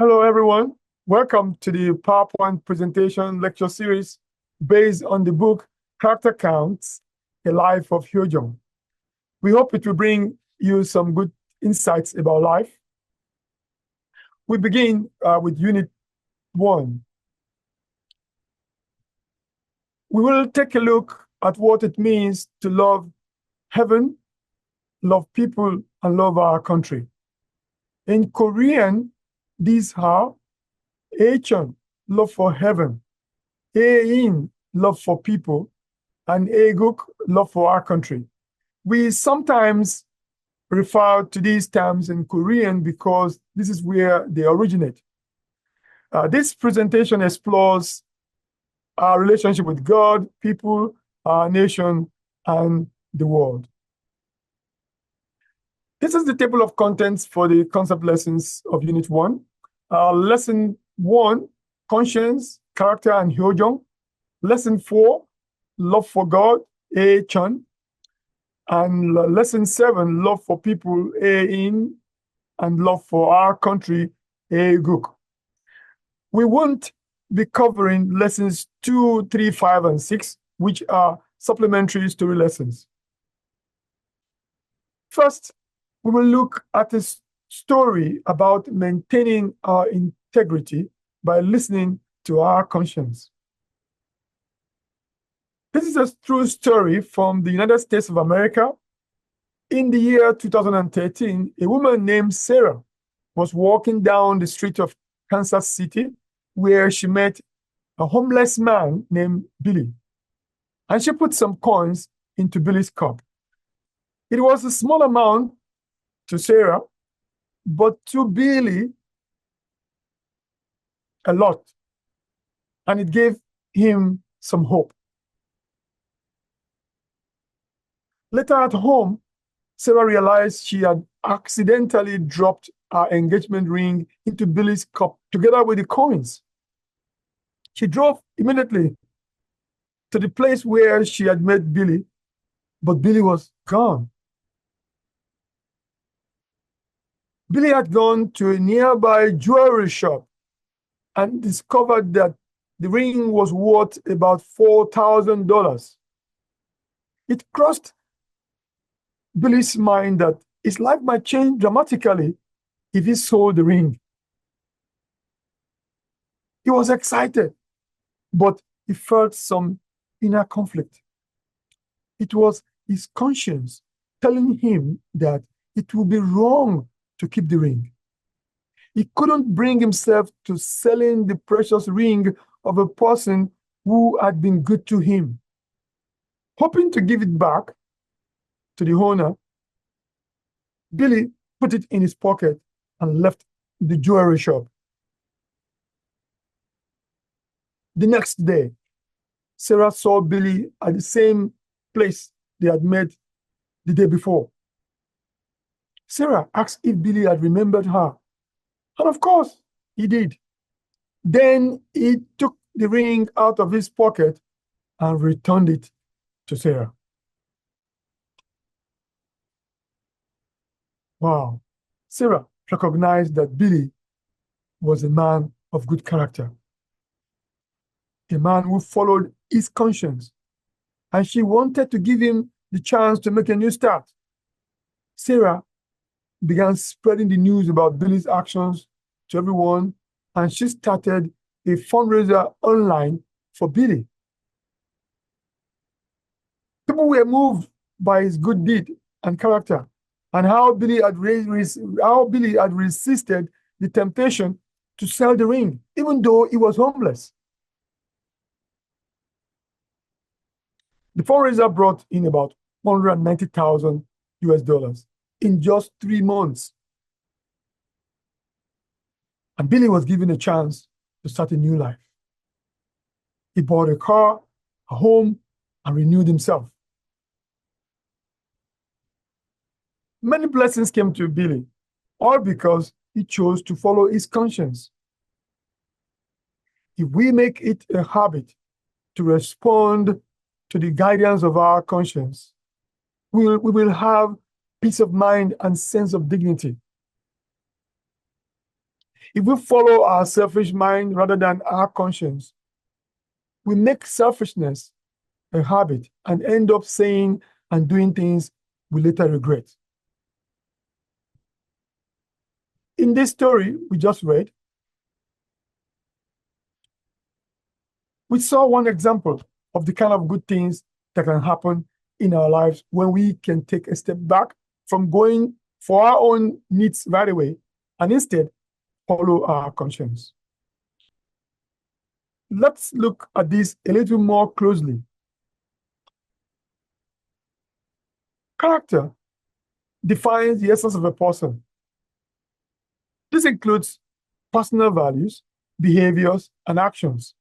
Hello, everyone. Welcome to the PowerPoint presentation lecture series based on the book Character Counts, A Life of Hyojeong. We hope it will bring you some good insights about life. We begin with Unit 1. We will take a look at what it means to love heaven, love people, and love our country. In Korean, these are Hyojeong, love for heaven, in love for people, and Eguk, love for our country. We sometimes refer to these terms in Korean because this is where they originate. This presentation explores our relationship with God, people, our nation, and the world. This is the table of contents for the concept lessons of Unit 1. Lesson 1, conscience, character, and Hyojeong. Lesson 4, love for God, Chun. And lesson 7, love for people, in, and love for our country, Guk. We won't be covering lessons 2, 3, 5, and 6, which are supplementary story lessons. First, we will look at a story about maintaining our integrity by listening to our conscience. This is a true story from the United States of America. In the year 2013, a woman named Sarah was walking down the street of Kansas City where she met a homeless man named Billy. And she put some coins into Billy's cup. It was a small amount to Sarah, but to Billy, a lot. And it gave him some hope. Later at home, Sarah realized she had accidentally dropped her engagement ring into Billy's cup together with the coins. She drove immediately to the place where she had met Billy, but Billy was gone. Billy had gone to a nearby jewelry shop and discovered that the ring was worth about $4,000. It crossed Billy's mind that his life might change dramatically if he sold the ring. He was excited, but he felt some inner conflict. It was his conscience telling him that it would be wrong to keep the ring. He couldn't bring himself to selling the precious ring of a person who had been good to him. Hoping to give it back to the owner, Billy put it in his pocket and left the jewelry shop. The next day, Sarah saw Billy at the same place they had met the day before. Sarah asked if Billy had remembered her, and of course, he did. Then he took the ring out of his pocket and returned it to Sarah. Wow. Sarah recognized that Billy was a man of good character, a man who followed his conscience, and she wanted to give him the chance to make a new start. Sarah began spreading the news about Billy's actions to everyone, and she started a fundraiser online for Billy. People were moved by his good deed and character, and how Billy had resisted the temptation to sell the ring, even though he was homeless. The fundraiser brought in about $190,000 in just 3 months. And Billy was given a chance to start a new life. He bought a car, a home, and renewed himself. Many blessings came to Billy, all because he chose to follow his conscience. If we make it a habit to respond to the guidance of our conscience, we will have peace of mind and sense of dignity. If we follow our selfish mind rather than our conscience, we make selfishness a habit and end up saying and doing things we later regret. In this story we just read, we saw one example of the kind of good things that can happen in our lives when we can take a step back from going for our own needs right away and instead follow our conscience. Let's look at this a little more closely. Character defines the essence of a person. This includes personal values, behaviors, and actions.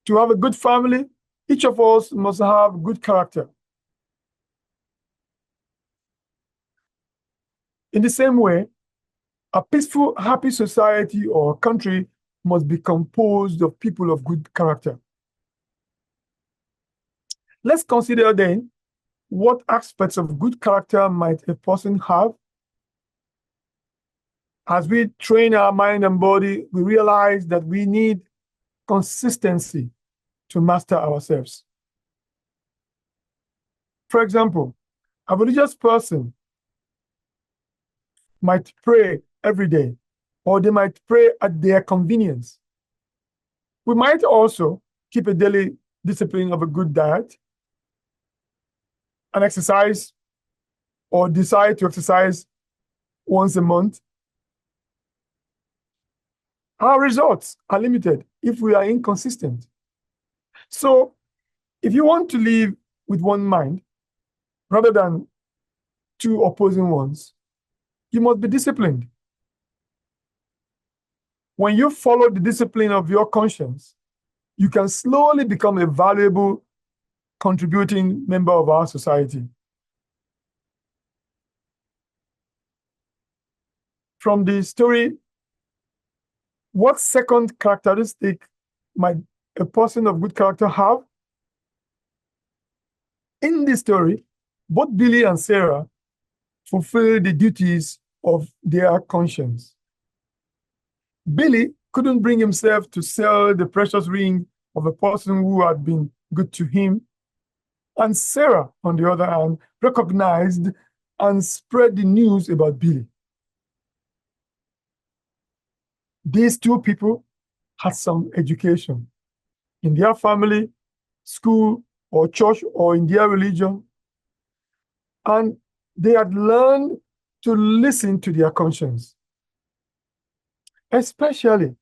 To have a good family, each of us must have good character. In the same way, a peaceful, happy society or country must be composed of people of good character. Let's consider then what aspects of good character might a person have. As we train our mind and body, we realize that we need consistency to master ourselves. For example, a religious person might pray every day, or they might pray at their convenience. We might also keep a daily discipline of a good diet and exercise, or decide to exercise once a month. Our results are limited if we are inconsistent. So, if you want to live with one mind rather than two opposing ones, you must be disciplined. When you follow the discipline of your conscience, you can slowly become a valuable, contributing member of our society. From the story, what second characteristic might a person of good character have? In this story, both Billy and Sarah fulfill the duties of their conscience. Billy couldn't bring himself to sell the precious ring of a person who had been good to him, and Sarah, on the other hand, recognized and spread the news about Billy. These two people had some education in their family, school, or church, or in their religion, and they had learned to listen to their conscience. Especially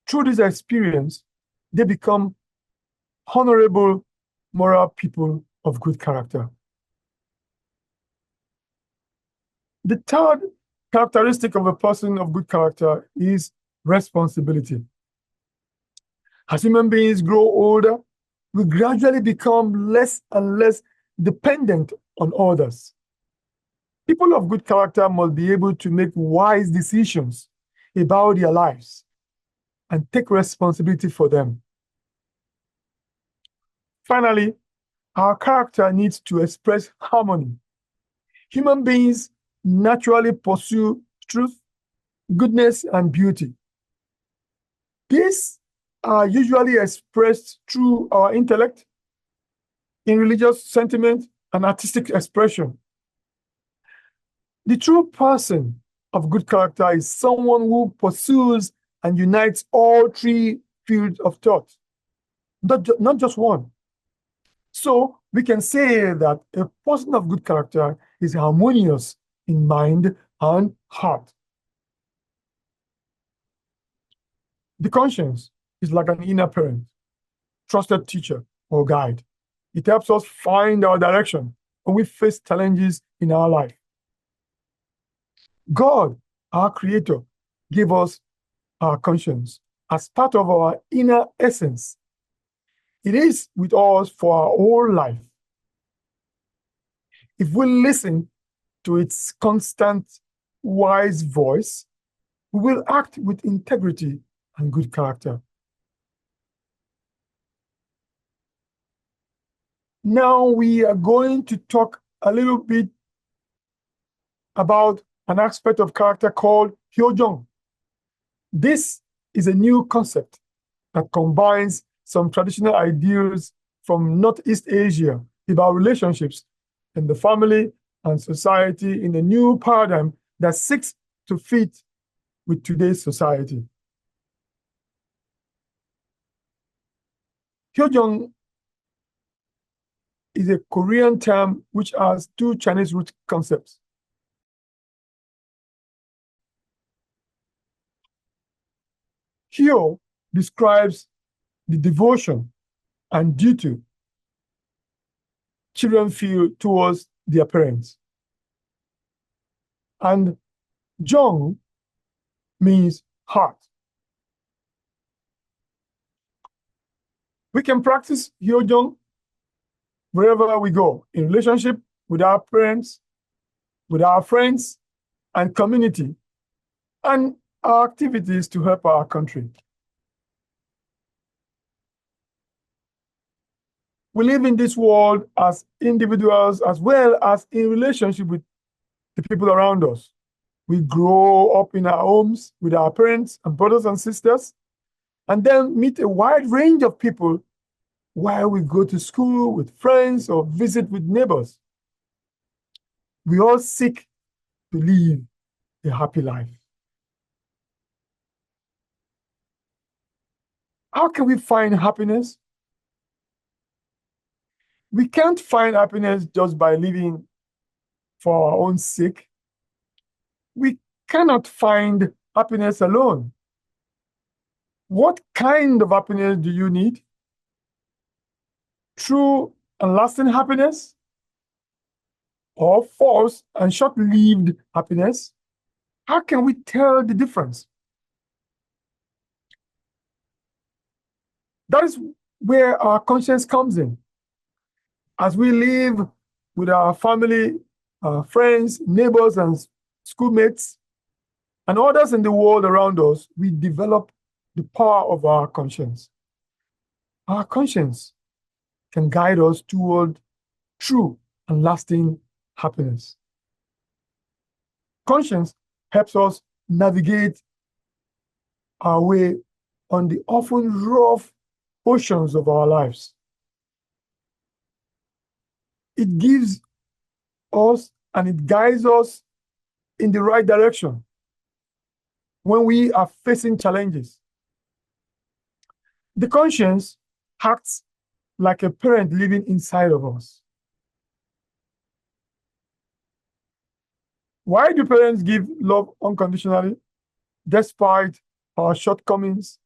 through this experience, they become honorable, moral people of good character. The third characteristic of a person of good character is responsibility. As human beings grow older, we gradually become less and less dependent on others. People of good character must be able to make wise decisions about their lives and take responsibility for them. Finally, our character needs to express harmony. Human beings naturally pursue truth, goodness, and beauty. These are usually expressed through our intellect, in religious sentiment, and artistic expression. The true person of good character is someone who pursues and unites all three fields of thought, not just one. So we can say that a person of good character is harmonious in mind and heart. The conscience is like an inner parent, trusted teacher, or guide. It helps us find our direction when we face challenges in our life. God, our Creator, gave us our conscience as part of our inner essence. It is with us for our whole life. If we listen to its constant, wise voice, we will act with integrity and good character. Now we are going to talk a little bit about an aspect of character called Hyojeong. This is a new concept that combines some traditional ideas from Northeast Asia about relationships in the family and society in a new paradigm that seeks to fit with today's society. Hyojeong is a Korean term which has two Chinese root concepts. Hyo describes the devotion and duty children feel towards their parents. And Jeong means heart. We can practice Hyojeong wherever we go, in relationship with our parents, with our friends and community, and our activities to help our country. We live in this world as individuals as well as in relationship with the people around us. We grow up in our homes with our parents and brothers and sisters, and then meet a wide range of people while we go to school with friends or visit with neighbors. We all seek to live a happy life. How can we find happiness? We can't find happiness just by living for our own sake. We cannot find happiness alone. What kind of happiness do you need? True and lasting happiness? Or false and short-lived happiness? How can we tell the difference? That is where our conscience comes in. As we live with our family, our friends, neighbors, and schoolmates, and others in the world around us, we develop the power of our conscience. Our conscience can guide us toward true and lasting happiness. Conscience helps us navigate our way on the often rough oceans of our lives. It gives us and it guides us in the right direction when we are facing challenges. The conscience acts like a parent living inside of us. Why do parents give love unconditionally, despite our shortcomings,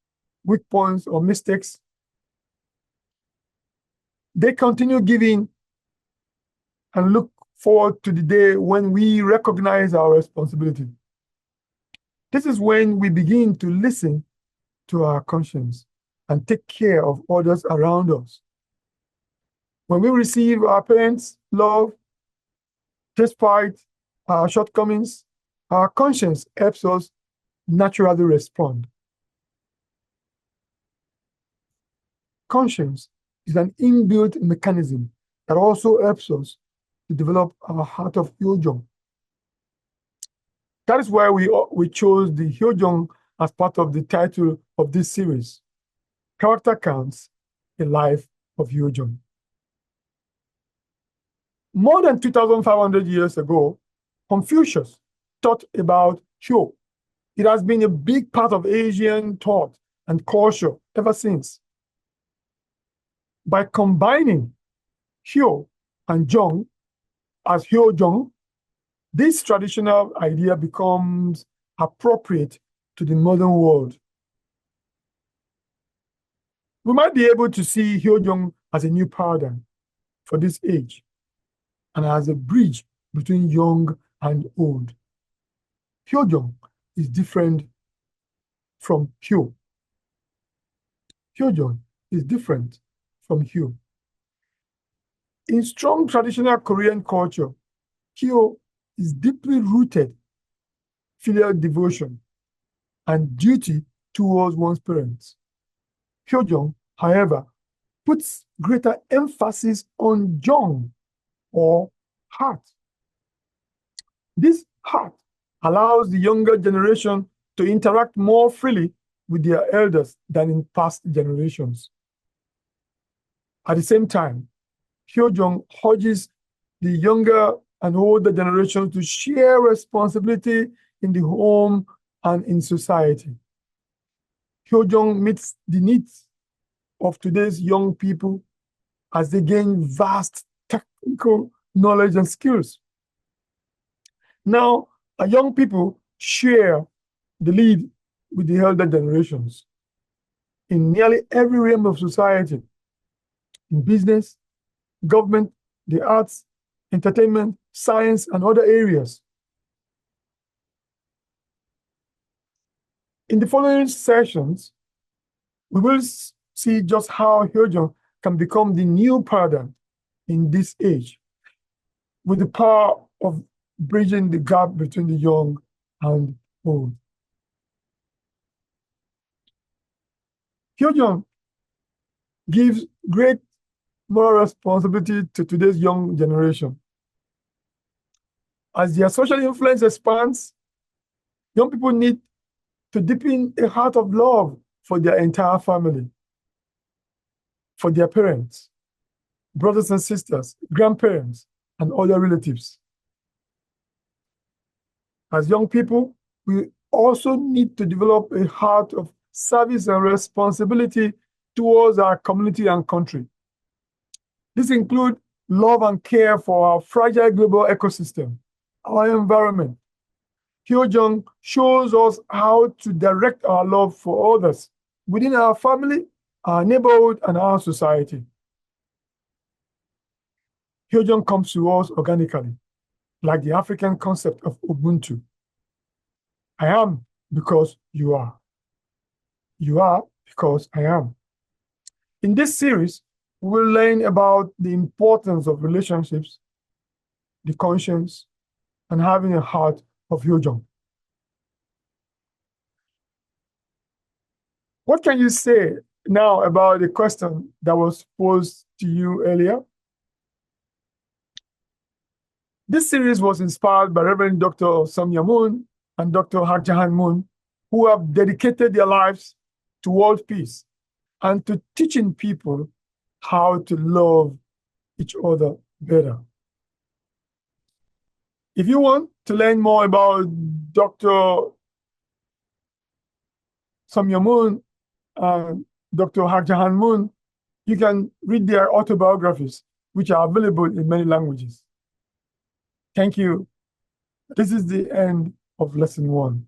weak points, or mistakes? They continue giving and look forward to the day when we recognize our responsibility. This is when we begin to listen to our conscience and take care of others around us. When we receive our parents' love, despite our shortcomings, our conscience helps us naturally respond. Conscience is an inbuilt mechanism that also helps us to develop our heart of Hyojeong. That is why we chose the Hyojeong as part of the title of this series, Character Counts, a Life of Hyojeong. More than 2,500 years ago, Confucius taught about Hyo. It has been a big part of Asian thought and culture ever since. By combining Hyo and Jeong as Hyojeong, this traditional idea becomes appropriate to the modern world. We might be able to see Hyojeong as a new paradigm for this age and as a bridge between young and old. Hyojeong is different from Hyo. Hyojeong is different from Hyo. In strong traditional Korean culture, Hyo is deeply rooted filial devotion and duty towards one's parents. Hyojeong, however, puts greater emphasis on Jeong, or heart. This heart allows the younger generation to interact more freely with their elders than in past generations. At the same time, Hyojeong urges the younger and older generations to share responsibility in the home and in society. Hyojeong meets the needs of today's young people as they gain vast technical knowledge and skills. Now, our young people share the lead with the elder generations in nearly every realm of society, in business, government, the arts, entertainment, science, and other areas. In the following sessions, we will see just how Hyojeong can become the new paradigm in this age, with the power of bridging the gap between the young and old. Hyojeong gives great moral responsibility to today's young generation. As their social influence expands, young people need to deepen a heart of love for their entire family, for their parents, brothers and sisters, grandparents, and other relatives. As young people, we also need to develop a heart of service and responsibility towards our community and country. This includes love and care for our fragile global ecosystem, our environment. Hyojeong shows us how to direct our love for others within our family, our neighborhood, and our society. Hyojeong comes to us organically, like the African concept of Ubuntu. I am because you are. You are because I am. In this series, we will learn about the importance of relationships, the conscience, and having a heart of Hyojeong. What can you say now about the question that was posed to you earlier? This series was inspired by Reverend Dr. Samya Moon and Dr. Hyojeong Moon, who have dedicated their lives to world peace and to teaching people how to love each other better. If you want to learn more about Dr. Samya Moon and Dr. Hyojeong Moon, you can read their autobiographies, which are available in many languages. Thank you. This is the end of lesson 1.